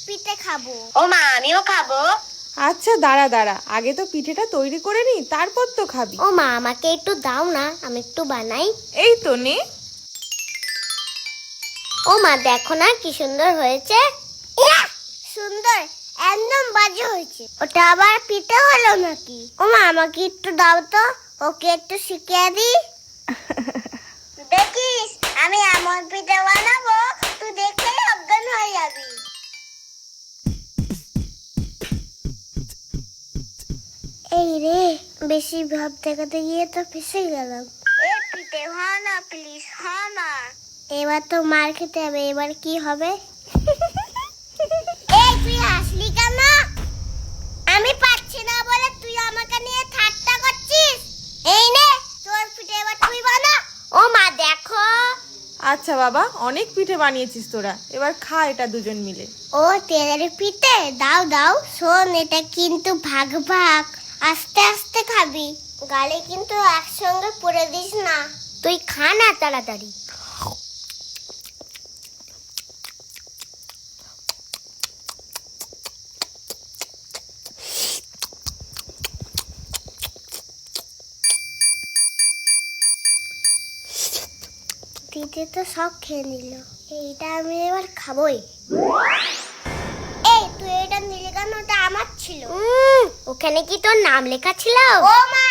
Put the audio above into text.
পিঠে খাবো। ও মা, আমিও খাবো। আচ্ছা দাঁড়া দাঁড়া, আগে তো পিঠেটা তৈরি করে নি, তারপর তো খাবি। ও মা, আমাকে একটু দাও না, আমি একটু বানাই। এই তো নে। ও মা, দেখো না কি সুন্দর হয়েছে। ইয়া! সুন্দর, একদম বাজে হয়েছে। ওটা আবার পিঠে হলো নাকি? ও মা, আমাকে একটু দাও তো, ওকে একটু শিখিয়ে দি। দেখিস, আমি এমন পিঠে বানাবো, তুই দেখলেই অজ্ঞান হয়ে যাবি। এই রে, বেশি ভাব দেখাতে গিয়ে তো ফেসে গেলাম। এ পিঠে হয় না, প্লিজ হয় না। এবার তো মার খেতে হবে, এবার কি হবে? এই তুই আসলি কেন? আমি পাচ্ছি না বলে তুই আমাকে নিয়ে ঠাট্টা করছিস। এই নে তোর পিঠে, এবার তুই বানা। ও মা দেখো। আচ্ছা বাবা, অনেক পিঠে বানিয়েছিস তোরা, এবার খা এটা দুজন মিলে। ও তেলের পিঠে, দাও দাও। শোন, এটা কিন্তু ভাগ ভাগ, আস্তে আস্তে খাবি, গালে কিন্তু একসঙ্গে পুড়ে দিস না। তুই খা না তাড়াতাড়ি। দিদি তো সব খেয়ে নিল, এইটা আমি এবার খাবোই। এই তুই এটা নিলে কেন? ওটা আমার ছিল। ওখানে কি তোর নাম লেখা ছিল? ও মা,